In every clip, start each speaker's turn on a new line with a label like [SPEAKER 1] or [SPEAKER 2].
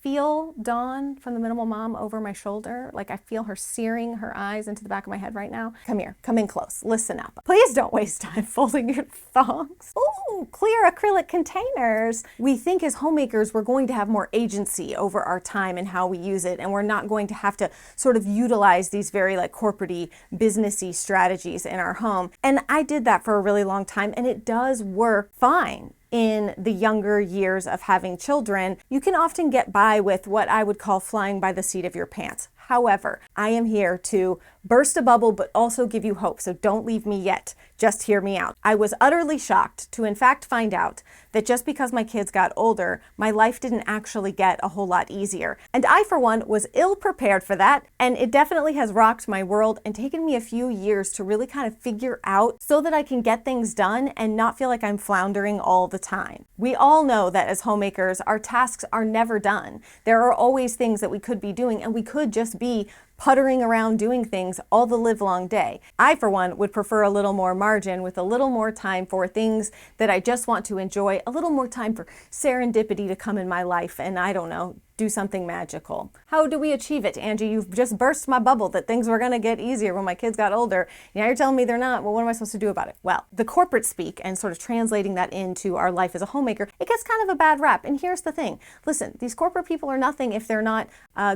[SPEAKER 1] feel Dawn from the Minimal Mom over my shoulder. Like I feel her searing her eyes into the back of my head right now. Come here, come in close, listen up. Please don't waste time folding your thongs. Ooh, clear acrylic containers. We think as homemakers, we're going to have more agency over our time and how we use it. And we're not going to have to sort of utilize these very like corporate-y, businessy strategies in our home. And I did that for a really long time, and it does work fine. In the younger years of having children, you can often get by with what I would call flying by the seat of your pants. However, I am here to burst a bubble, but also give you hope. So don't leave me yet. Just hear me out. I was utterly shocked to in fact find out that just because my kids got older, my life didn't actually get a whole lot easier. And I, for one, was ill prepared for that. And it definitely has rocked my world and taken me a few years to really kind of figure out so that I can get things done and not feel like I'm floundering all the time. We all know that as homemakers, our tasks are never done. There are always things that we could be doing, and we could just be puttering around doing things all the livelong day. I, for one, would prefer a little more margin with a little more time for things that I just want to enjoy, a little more time for serendipity to come in my life, and I don't know, do something magical. How do we achieve it, Angie? You've just burst my bubble that things were gonna get easier when my kids got older. Now you're telling me they're not. Well, what am I supposed to do about it? Well, the corporate speak and sort of translating that into our life as a homemaker, it gets kind of a bad rap. And here's the thing. Listen, these corporate people are nothing if they're not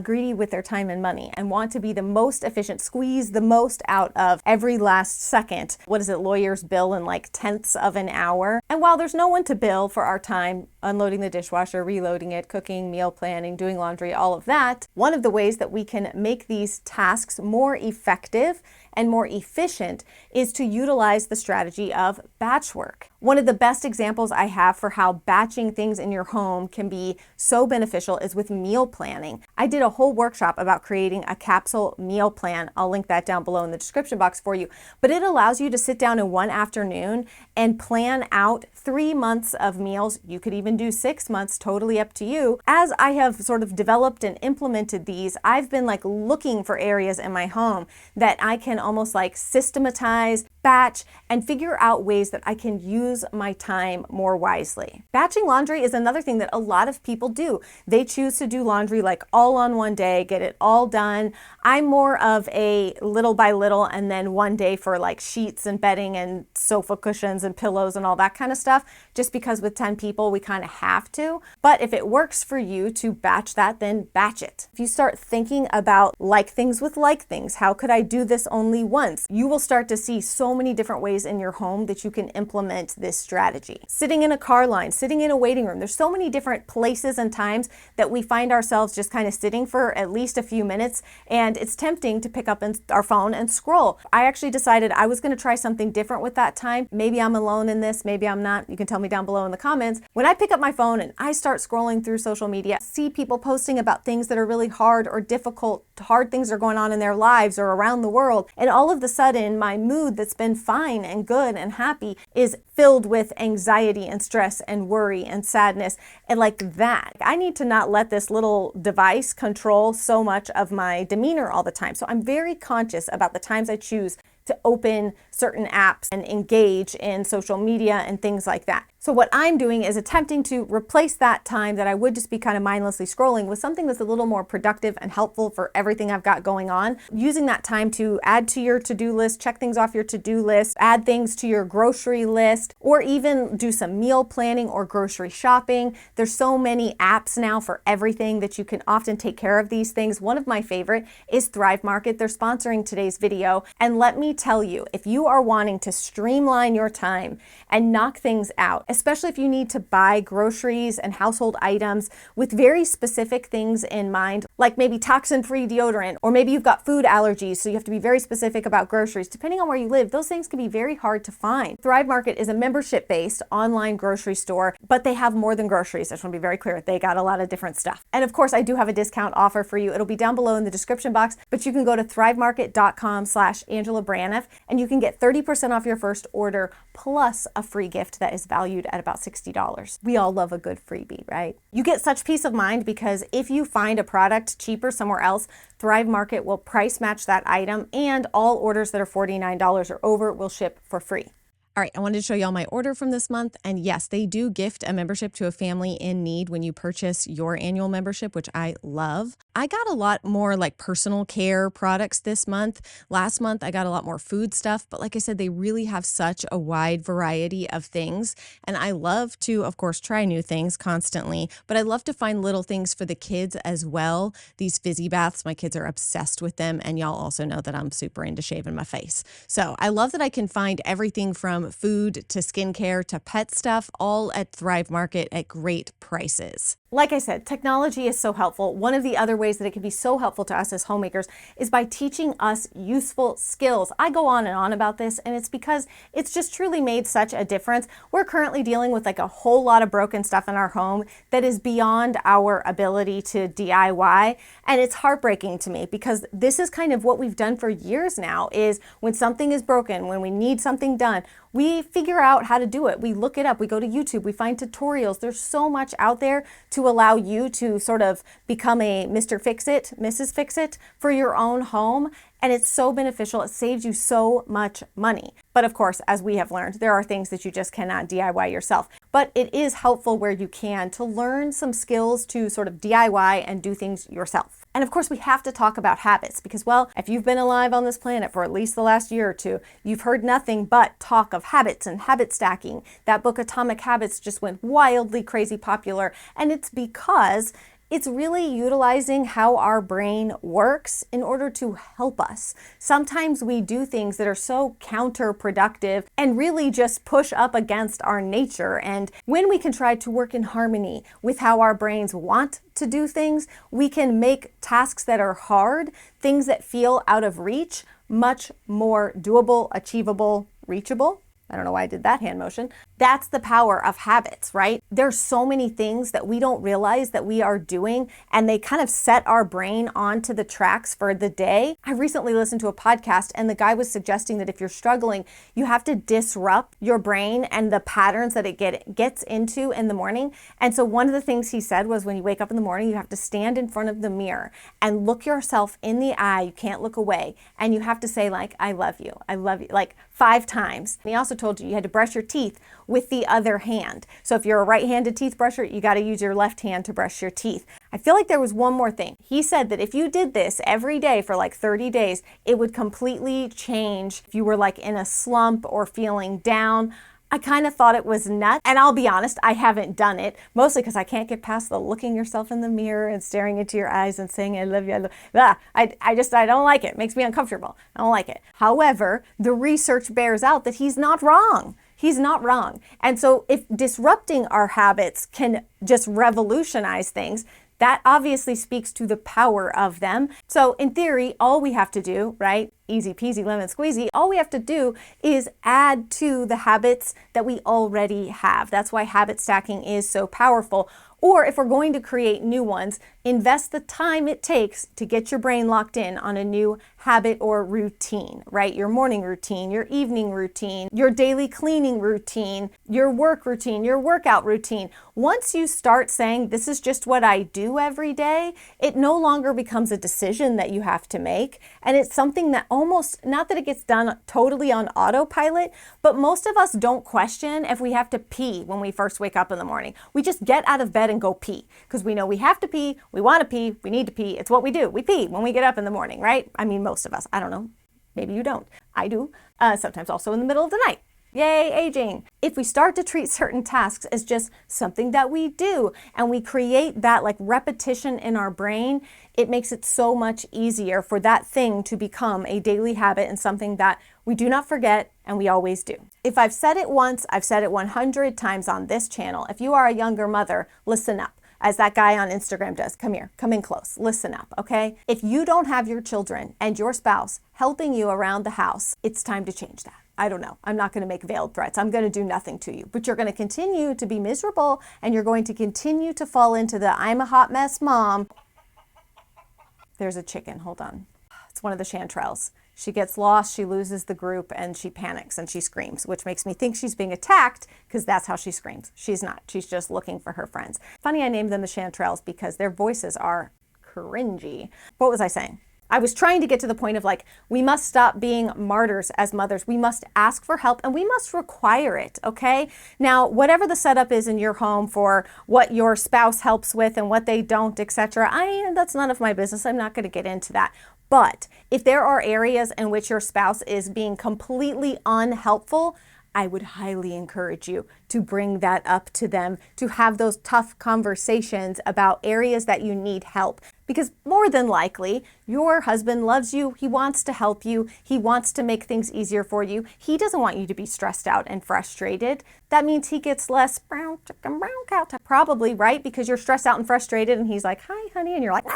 [SPEAKER 1] greedy with their time and money and want to be the most efficient, squeeze the most out of every last second. What is it? Lawyers bill in like tenths of an hour. And while there's no one to bill for our time, unloading the dishwasher, reloading it, cooking, meal planning, doing laundry, all of that, one of the ways that we can make these tasks more effective and more efficient is to utilize the strategy of batch work. One of the best examples I have for how batching things in your home can be so beneficial is with meal planning. I did a whole workshop about creating a capsule meal plan. I'll link that down below in the description box for you. But it allows you to sit down in one afternoon and plan out 3 months of meals. You could even do 6 months, totally up to you. As I have sort of developed and implemented these, I've been like looking for areas in my home that I can almost like systematize, batch, and figure out ways that I can use my time more wisely. Batching laundry is another thing that a lot of people do. They choose to do laundry like all on one day, get it all done. I'm more of a little by little and then one day for like sheets and bedding and sofa cushions and pillows and all that kind of stuff, just because with 10 people we kind of have to. But if it works for you to batch that, then batch it. If you start thinking about like things with like things, how could I do this only once? You will start to see so many different ways in your home that you can implement this strategy. Sitting in a car line, sitting in a waiting room. There's so many different places and times that we find ourselves just kind of sitting for at least a few minutes, and it's tempting to pick up our phone and scroll. I actually decided I was going to try something different with that time. Maybe I'm alone in this, maybe I'm not. You can tell me down below in the comments. When I pick up my phone and I start scrolling through social media, see people posting about things that are really hard or difficult, hard things are going on in their lives or around the world, and all of a sudden my mood that's been fine and good and happy is filled with anxiety and stress and worry and sadness and like that. I need to not let this little device control so much of my demeanor all the time. So I'm very conscious about the times I choose to open certain apps and engage in social media and things like that. So what I'm doing is attempting to replace that time that I would just be kind of mindlessly scrolling with something that's a little more productive and helpful for everything I've got going on. Using that time to add to your to-do list, check things off your to-do list, add things to your grocery list, or even do some meal planning or grocery shopping. There's so many apps now for everything that you can often take care of these things. One of my favorite is Thrive Market. They're sponsoring today's video. And let me tell you, if you are wanting to streamline your time and knock things out, especially if you need to buy groceries and household items with very specific things in mind, like maybe toxin-free deodorant, or maybe you've got food allergies, so you have to be very specific about groceries. Depending on where you live, those things can be very hard to find. Thrive Market is a membership-based online grocery store, but they have more than groceries. I just want to be very clear. They got a lot of different stuff. And of course, I do have a discount offer for you. It'll be down below in the description box, but you can go to thrivemarket.com/Angela Braniff, and you can get 30% off your first order plus a free gift that is valued at about $60. We all love a good freebie, right? You get such peace of mind because if you find a product cheaper somewhere else, Thrive Market will price match that item, and all orders that are $49 or over will ship for free. All right, I wanted to show y'all my order from this month. And yes, they do gift a membership to a family in need when you purchase your annual membership, which I love. I got a lot more like personal care products this month. Last month, I got a lot more food stuff. But like I said, they really have such a wide variety of things. And I love to, of course, try new things constantly. But I love to find little things for the kids as well. These fizzy baths, my kids are obsessed with them. And y'all also know that I'm super into shaving my face. So I love that I can find everything from food to skincare to pet stuff, all at Thrive Market at great prices. Like I said, technology is so helpful. One of the other ways that it can be so helpful to us as homemakers is by teaching us useful skills. I go on and on about this, and it's because it's just truly made such a difference. We're currently dealing with like a whole lot of broken stuff in our home that is beyond our ability to DIY. And it's heartbreaking to me because this is kind of what we've done for years now, is when something is broken, when we need something done, we figure out how to do it. We look it up. We go to YouTube. We find tutorials. There's so much out there to allow you to sort of become a Mr. Fix-It, Mrs. Fix-It for your own home. And it's so beneficial. It saves you so much money. But of course, as we have learned, there are things that you just cannot DIY yourself. But it is helpful where you can to learn some skills to sort of DIY and do things yourself. And of course, we have to talk about habits because, well, if you've been alive on this planet for at least the last year or two, you've heard nothing but talk of habits and habit stacking. That book, Atomic Habits, just went wildly crazy popular. And it's because it's really utilizing how our brain works in order to help us. Sometimes we do things that are so counterproductive and really just push up against our nature. And when we can try to work in harmony with how our brains want to do things, we can make tasks that are hard, things that feel out of reach, much more doable, achievable, reachable. I don't know why I did that hand motion. That's the power of habits, right? There's so many things that we don't realize that we are doing, and they kind of set our brain onto the tracks for the day. I recently listened to a podcast, and the guy was suggesting that if you're struggling, you have to disrupt your brain and the patterns that it gets into in the morning. And so one of the things he said was when you wake up in the morning, you have to stand in front of the mirror and look yourself in the eye. You can't look away. And you have to say like, I love you, like 5 times. And he also told you had to brush your teeth with the other hand. So if you're a right-handed teeth brusher, you got to use your left hand to brush your teeth. I feel like there was one more thing. He said that if you did this every day for like 30 days, it would completely change if you were like in a slump or feeling down. I kind of thought it was nuts. And I'll be honest, I haven't done it, mostly because I can't get past the looking yourself in the mirror and staring into your eyes and saying, I love you, I love you. I don't like it. It makes me uncomfortable. I don't like it. However, the research bears out that he's not wrong. He's not wrong. And so if disrupting our habits can just revolutionize things, that obviously speaks to the power of them. So in theory, all we have to do, right? Easy peasy lemon squeezy. All we have to do is add to the habits that we already have. That's why habit stacking is so powerful. Or if we're going to create new ones, invest the time it takes to get your brain locked in on a new habit or routine, right? Your morning routine, your evening routine, your daily cleaning routine, your work routine, your workout routine. Once you start saying, this is just what I do every day, it no longer becomes a decision that you have to make. And it's something that almost, not that it gets done totally on autopilot, but most of us don't question if we have to pee when we first wake up in the morning. We just get out of bed and go pee because we know we have to pee, we want to pee, we need to pee. It's what we do. We pee when we get up in the morning, right? I mean, most of us. I don't know. Maybe you don't. I do. Sometimes also in the middle of the night. Yay, aging. If we start to treat certain tasks as just something that we do and we create that like repetition in our brain, it makes it so much easier for that thing to become a daily habit and something that we do not forget and we always do. If I've said it once, I've said it 100 times on this channel. If you are a younger mother, listen up. As that guy on Instagram does. Come here, come in close, listen up, okay? If you don't have your children and your spouse helping you around the house, it's time to change that. I don't know. I'm not going to make veiled threats. I'm going to do nothing to you. But you're going to continue to be miserable and you're going to continue to fall into the I'm a hot mess mom. There's a chicken. Hold on. It's one of the chanterelles. She gets lost, she loses the group, and she panics and she screams, which makes me think she's being attacked because that's how she screams. She's not. She's just looking for her friends. Funny I named them the chanterelles because their voices are cringy. What was I saying? I was trying to get to the point of like, we must stop being martyrs as mothers. We must ask for help and we must require it, okay? Now, whatever the setup is in your home for what your spouse helps with and what they don't, etc., that's none of my business. I'm not going to get into that. But if there are areas in which your spouse is being completely unhelpful, I would highly encourage you to bring that up to them, to have those tough conversations about areas that you need help. Because more than likely, your husband loves you, he wants to help you, he wants to make things easier for you. He doesn't want you to be stressed out and frustrated. That means he gets less brown chicken, brown cow, probably, right? Because you're stressed out and frustrated and he's like, hi, honey, and you're like,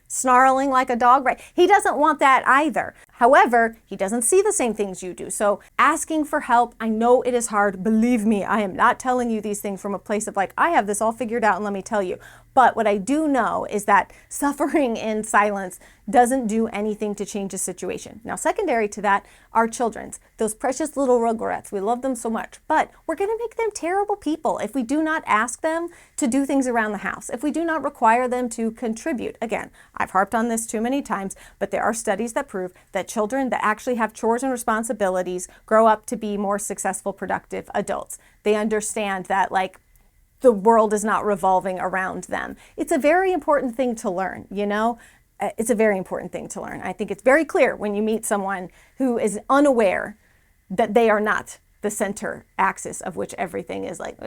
[SPEAKER 1] snarling like a dog, right? He doesn't want that either. However, he doesn't see the same things you do. So asking for help, I know it is hard. Believe me, I am not telling you these things from a place of like, I have this all figured out and let me tell you. But what I do know is that suffering in silence doesn't do anything to change the situation. Now, secondary to that, our children's, those precious little rugrats, we love them so much, but we're going to make them terrible people if we do not ask them to do things around the house, if we do not require them to contribute. Again, I've harped on this too many times, but there are studies that prove that children that actually have chores and responsibilities grow up to be more successful, productive adults. They understand that, like, the world is not revolving around them. It's a very important thing to learn, you know? It's a very important thing to learn. I think it's very clear when you meet someone who is unaware that they are not the center axis of which everything is like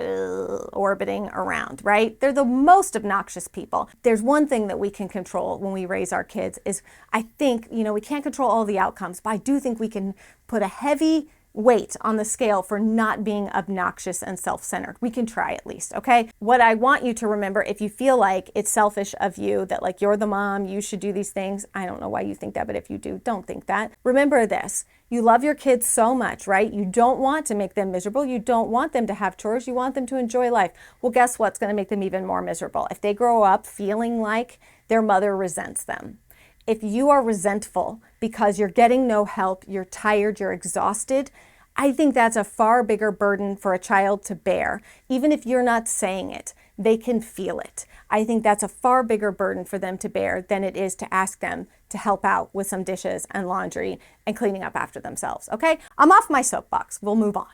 [SPEAKER 1] orbiting around, right? They're the most obnoxious people. There's one thing that we can control when we raise our kids is, I think, you know, we can't control all the outcomes, but I do think we can put a heavy weight on the scale for not being obnoxious and self-centered. We can try at least, okay? What I want you to remember, if you feel like it's selfish of you, that like you're the mom, you should do these things, I don't know why you think that, but if you do, don't think that. Remember this, you love your kids so much, right? You don't want to make them miserable. You don't want them to have chores. You want them to enjoy life. Well, guess what's going to make them even more miserable? If they grow up feeling like their mother resents them. If you are resentful because you're getting no help, you're tired, you're exhausted, I think that's a far bigger burden for a child to bear. Even if you're not saying it, they can feel it. I think that's a far bigger burden for them to bear than it is to ask them to help out with some dishes and laundry and cleaning up after themselves, okay? I'm off my soapbox. We'll move on.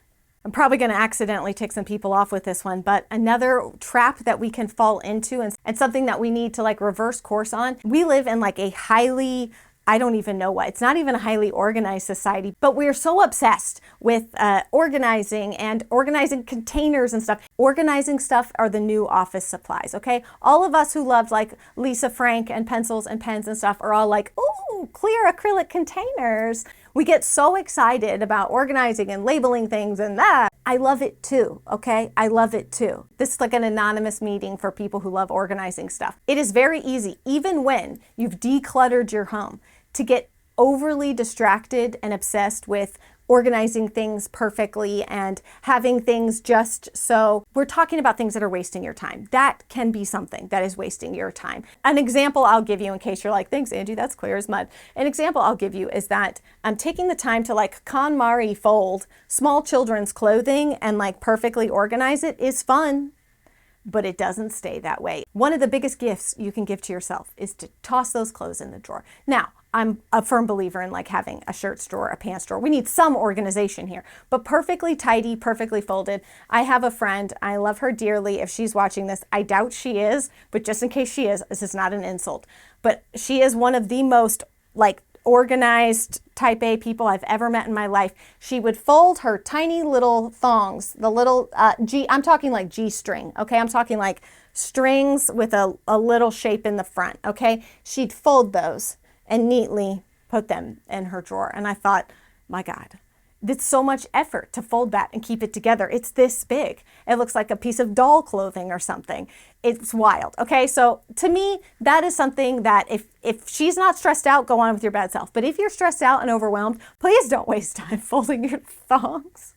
[SPEAKER 1] I'm probably going to accidentally tick some people off with this one, but another trap that we can fall into and something that we need to like reverse course on, we live in like a highly, I don't even know what, it's not even a highly organized society, but we're so obsessed with organizing and organizing containers and stuff. Organizing stuff are the new office supplies, okay? All of us who loved like Lisa Frank and pencils and pens and stuff are all like, ooh, clear acrylic containers. We get so excited about organizing and labeling things and that. I love it too, okay? I love it too. This is like an anonymous meeting for people who love organizing stuff. It is very easy, even when you've decluttered your home, to get overly distracted and obsessed with organizing things perfectly and having things just so. We're talking about things that are wasting your time. That can be something that is wasting your time. An example I'll give you in case you're like, thanks, Angie, that's clear as mud. An example I'll give you is that I'm taking the time to like KonMari fold small children's clothing and like perfectly organize it is fun. But it doesn't stay that way. One of the biggest gifts you can give to yourself is to toss those clothes in the drawer. Now, I'm a firm believer in like having a shirts drawer, a pants drawer. We need some organization here, but perfectly tidy, perfectly folded. I have a friend, I love her dearly. If she's watching this, I doubt she is, but just in case she is, this is not an insult, but she is one of the most like organized type A people I've ever met in my life. She would fold her tiny little thongs, the little I'm talking like G-string, okay? I'm talking like strings with a little shape in the front, okay? She'd fold those and neatly put them in her drawer. And I thought, my God, it's so much effort to fold that and keep it together. It's this big. It looks like a piece of doll clothing or something. It's wild. Okay, so to me, that is something that if she's not stressed out, go on with your bad self. But if you're stressed out and overwhelmed, please don't waste time folding your thongs.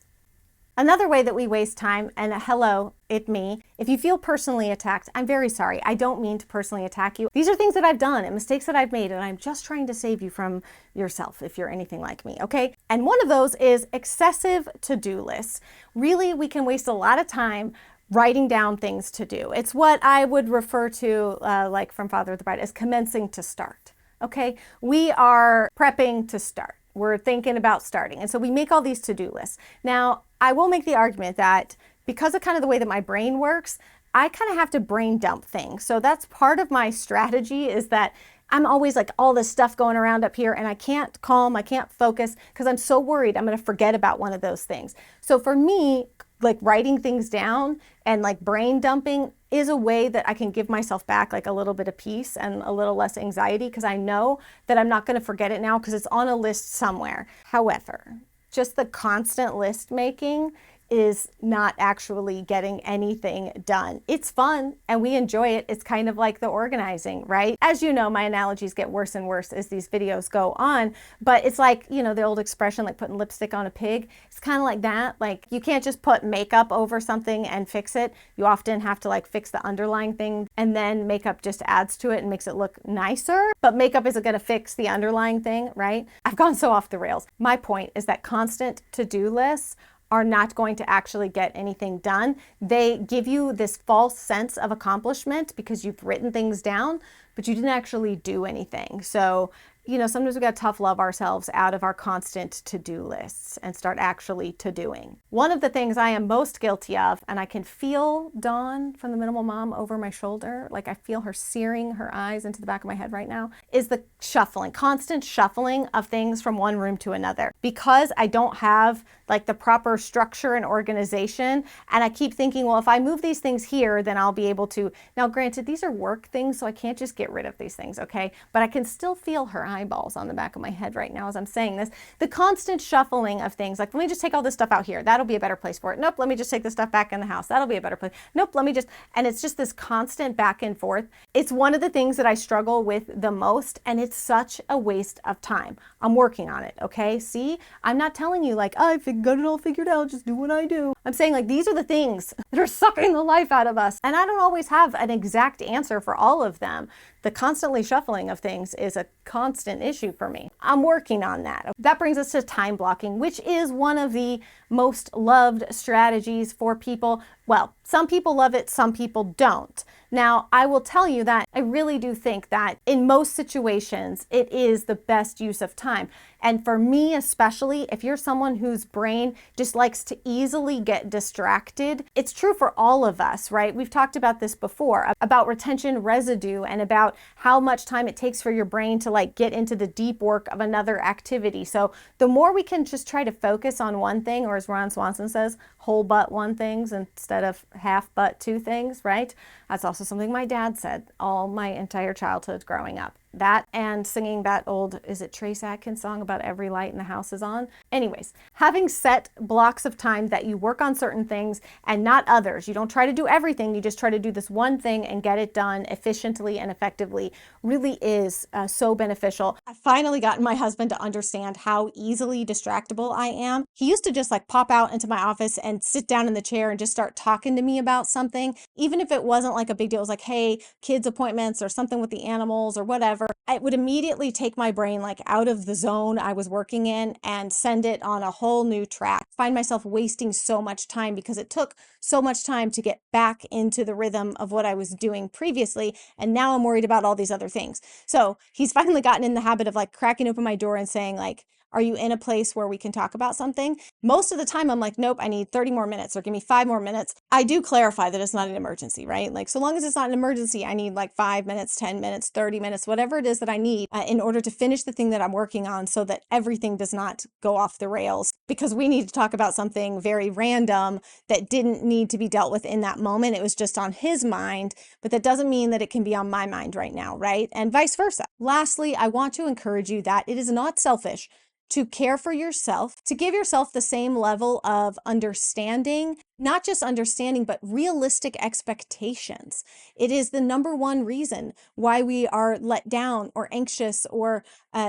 [SPEAKER 1] Another way that we waste time, and hello, it me, if you feel personally attacked, I'm very sorry. I don't mean to personally attack you. These are things that I've done and mistakes that I've made, and I'm just trying to save you from yourself if you're anything like me, okay? And one of those is excessive to-do lists. Really, we can waste a lot of time writing down things to do. It's what I would refer to, like from Father of the Bride, as commencing to start. Okay, we are prepping to start. We're thinking about starting. And so we make all these to-do lists. Now, I will make the argument that because of kind of the way that my brain works, I kind of have to brain dump things. So that's part of my strategy, is that I'm always like all this stuff going around up here and I can't calm, I can't focus because I'm so worried I'm going to forget about one of those things. So for me, like writing things down and like brain dumping is a way that I can give myself back like a little bit of peace and a little less anxiety, because I know that I'm not going to forget it now because it's on a list somewhere. However, just the constant list making is not actually getting anything done. It's fun and we enjoy it. It's kind of like the organizing, right? As you know, my analogies get worse and worse as these videos go on, but it's like, you know, the old expression, like putting lipstick on a pig. It's kind of like that. Like you can't just put makeup over something and fix it. You often have to like fix the underlying thing, and then makeup just adds to it and makes it look nicer. But makeup isn't going to fix the underlying thing, right? I've gone so off the rails. My point is that constant to-do lists are not going to actually get anything done. They give you this false sense of accomplishment because you've written things down, but you didn't actually do anything. So, you know, sometimes we got to tough love ourselves out of our constant to-do lists and start actually to-doing. One of the things I am most guilty of, and I can feel Dawn from the Minimal Mom over my shoulder, like I feel her searing her eyes into the back of my head right now, is the shuffling, constant shuffling of things from one room to another. Because I don't have like the proper structure and organization, and I keep thinking, well, if I move these things here, then I'll be able to. Now, granted, these are work things, so I can't just get rid of these things, okay? But I can still feel her eyeballs on the back of my head right now as I'm saying this. The constant shuffling of things, like, let me just take all this stuff out here. That'll be a better place for it. Nope, let me just take this stuff back in the house. That'll be a better place. Nope, let me just, and it's just this constant back and forth. It's one of the things that I struggle with the most, and it's such a waste of time. I'm working on it, okay? See, I'm not telling you like, oh, I've got it all figured out, just do what I do. I'm saying like, these are the things that are sucking the life out of us. And I don't always have an exact answer for all of them. The constantly shuffling of things is a constant issue for me. I'm working on that. That brings us to time blocking, which is one of the most loved strategies for people. Well, some people love it, some people don't. Now, I will tell you that I really do think that in most situations, it is the best use of time. And for me, especially, if you're someone whose brain just likes to easily get distracted, it's true for all of us, right? We've talked about this before, about retention residue and about how much time it takes for your brain to like get into the deep work of another activity. So the more we can just try to focus on one thing, or as Ron Swanson says, whole but one things instead of half but two things, right? That's also something my dad said all my entire childhood growing up. That and singing that old, is it Trace Adkins song about every light in the house is on? Anyways, having set blocks of time that you work on certain things and not others. You don't try to do everything, you just try to do this one thing and get it done efficiently and effectively really is so beneficial. I've finally gotten my husband to understand how easily distractible I am. He used to just like pop out into my office and sit down in the chair and just start talking to me about something, even if it wasn't like a big deal. It was like, hey, kids appointments or something with the animals or whatever. It would immediately take my brain like out of the zone I was working in and send it on a whole new track. Find myself wasting so much time because it took so much time to get back into the rhythm of what I was doing previously. And now I'm worried about all these other things. So he's finally gotten in the habit of like cracking open my door and saying like, are you in a place where we can talk about something? Most of the time I'm like, nope, I need 30 more minutes or give me 5 more minutes. I do clarify that it's not an emergency, right? Like so long as it's not an emergency, I need like 5 minutes, 10 minutes, 30 minutes, whatever it is that I need in order to finish the thing that I'm working on so that everything does not go off the rails, because we need to talk about something very random that didn't need to be dealt with in that moment. It was just on his mind, but that doesn't mean that it can be on my mind right now, right? And vice versa. Lastly, I want to encourage you that it is not selfish to care for yourself, to give yourself the same level of understanding, not just understanding, but realistic expectations. It is the number one reason why we are let down or anxious or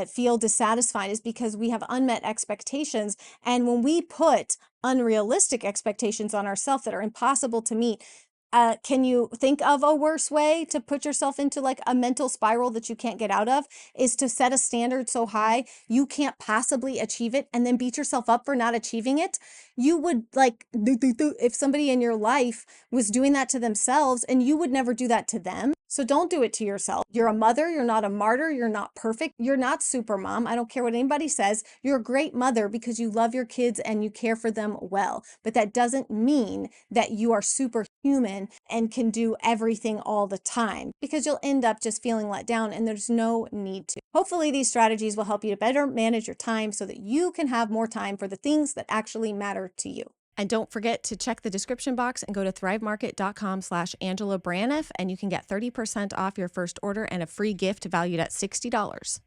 [SPEAKER 1] feel dissatisfied, is because we have unmet expectations. And when we put unrealistic expectations on ourselves that are impossible to meet, can you think of a worse way to put yourself into like a mental spiral that you can't get out of? Is to set a standard so high you can't possibly achieve it and then beat yourself up for not achieving it. You would like, if somebody in your life was doing that to themselves, and you would never do that to them. So don't do it to yourself. You're a mother. You're not a martyr. You're not perfect. You're not super mom. I don't care what anybody says. You're a great mother because you love your kids and you care for them well. But that doesn't mean that you are superhuman and can do everything all the time, because you'll end up just feeling let down, and there's no need to. Hopefully these strategies will help you to better manage your time so that you can have more time for the things that actually matter to you. And don't forget to check the description box and go to thrivemarket.com/Angela Braniff, and you can get 30% off your first order and a free gift valued at $60.